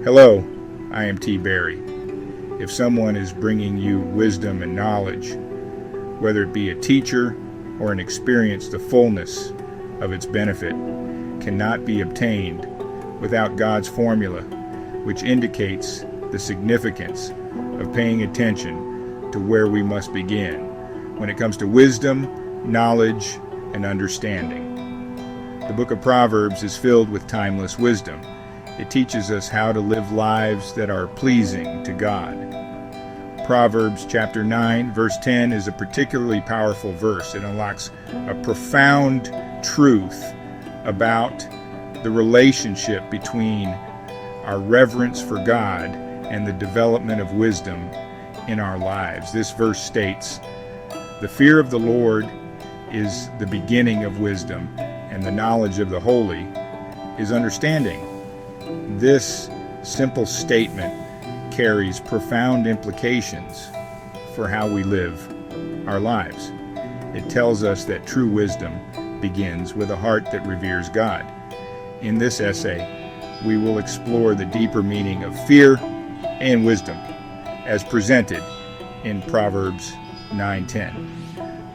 Hello, I am T. Barry. If someone is bringing you wisdom and knowledge, whether it be a teacher or an experience, the fullness of its benefit cannot be obtained without God's formula, which indicates the significance of paying attention to where we must begin when it comes to wisdom, knowledge, and understanding. The book of Proverbs is filled with timeless wisdom. It teaches us how to live lives that are pleasing to God. Proverbs chapter 9, verse 10 is a particularly powerful verse. It unlocks a profound truth about the relationship between our reverence for God and the development of wisdom in our lives. This verse states, "The fear of the Lord is the beginning of wisdom, and the knowledge of the holy is understanding." This simple statement carries profound implications for how we live our lives. It tells us that true wisdom begins with a heart that reveres God. In this essay, we will explore the deeper meaning of fear and wisdom as presented in Proverbs 9:10.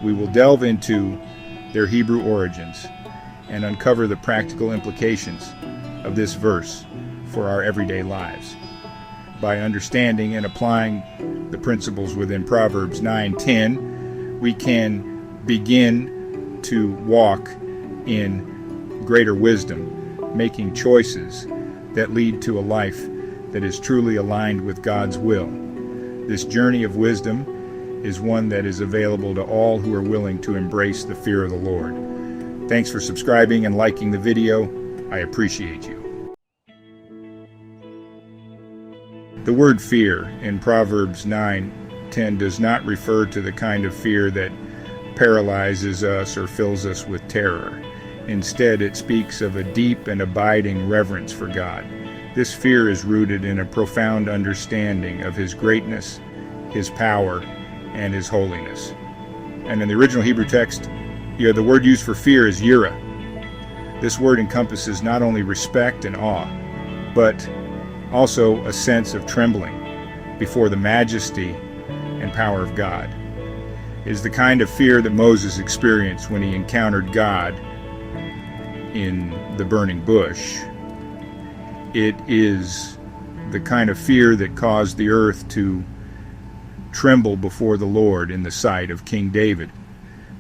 We will delve into their Hebrew origins and uncover the practical implications of this verse for our everyday lives. By understanding and applying the principles within Proverbs 9:10, we can begin to walk in greater wisdom, making choices that lead to a life that is truly aligned with God's will. This journey of wisdom is one that is available to all who are willing to embrace the fear of the Lord. Thanks for subscribing and liking the video. I appreciate you. The word fear in Proverbs 9:10 does not refer to the kind of fear that paralyzes us or fills us with terror. Instead, it speaks of a deep and abiding reverence for God. This fear is rooted in a profound understanding of His greatness, His power, and His holiness. And in the original Hebrew text, the word used for fear is yirah. This word encompasses not only respect and awe, but also a sense of trembling before the majesty and power of God. It is the kind of fear that Moses experienced when he encountered God in the burning bush. It is the kind of fear that caused the earth to tremble before the Lord in the sight of King David.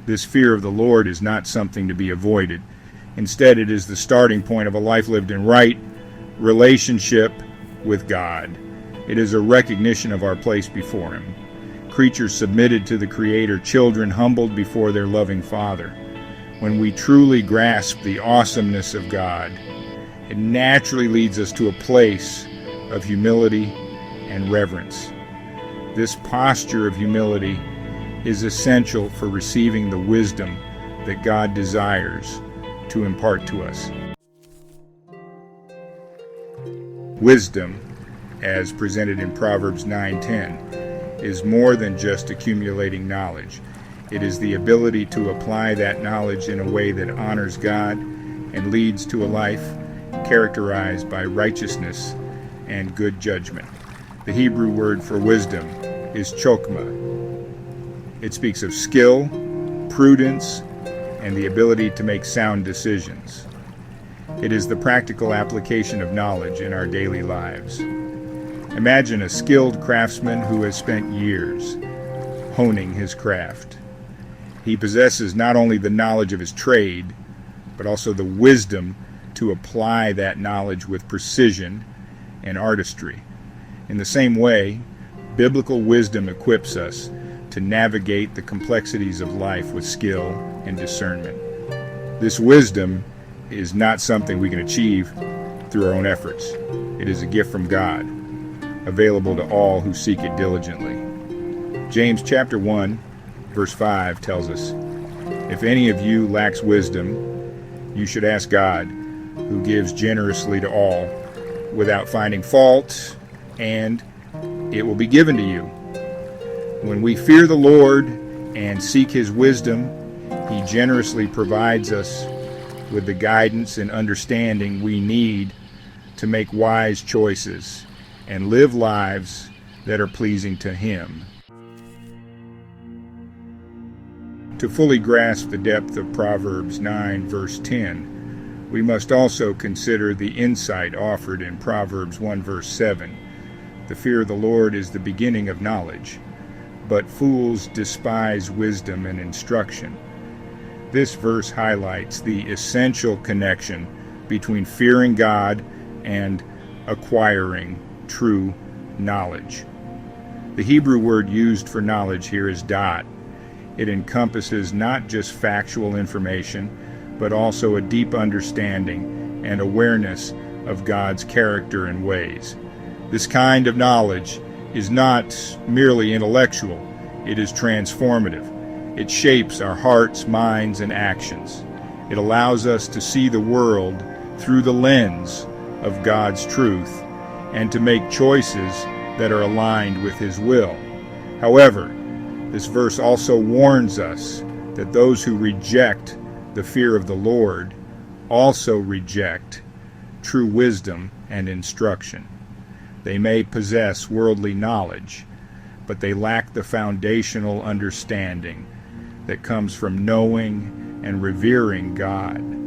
This fear of the Lord is not something to be avoided. Instead, it is the starting point of a life lived in right relationship with God. It is a recognition of our place before Him. Creatures submitted to the Creator, children humbled before their loving Father. When we truly grasp the awesomeness of God, it naturally leads us to a place of humility and reverence. This posture of humility is essential for receiving the wisdom that God desires to impart to us. Wisdom, as presented in Proverbs 9:10, is more than just accumulating knowledge. It is the ability to apply that knowledge in a way that honors God and leads to a life characterized by righteousness and good judgment. The Hebrew word for wisdom is chokmah. It speaks of skill, prudence, and the ability to make sound decisions. It is the practical application of knowledge in our daily lives. Imagine a skilled craftsman who has spent years honing his craft. He possesses not only the knowledge of his trade, but also the wisdom to apply that knowledge with precision and artistry. In the same way, biblical wisdom equips us to navigate the complexities of life with skill and discernment. This wisdom is not something we can achieve through our own efforts. It is a gift from God, available to all who seek it diligently. James chapter 1, verse 5 tells us, "If any of you lacks wisdom, you should ask God, who gives generously to all, without finding fault, and it will be given to you." When we fear the Lord and seek His wisdom, He generously provides us with the guidance and understanding we need to make wise choices and live lives that are pleasing to Him. To fully grasp the depth of Proverbs 9, verse 10, we must also consider the insight offered in Proverbs 1, verse 7. The fear of the Lord is the beginning of knowledge, but fools despise wisdom and instruction. This verse highlights the essential connection between fearing God and acquiring true knowledge. The Hebrew word used for knowledge here is dot. It encompasses not just factual information, but also a deep understanding and awareness of God's character and ways. This kind of knowledge is not merely intellectual, it is transformative. It shapes our hearts, minds, and actions. It allows us to see the world through the lens of God's truth and to make choices that are aligned with His will. However, this verse also warns us that those who reject the fear of the Lord also reject true wisdom and instruction. They may possess worldly knowledge, but they lack the foundational understanding that comes from knowing and revering God.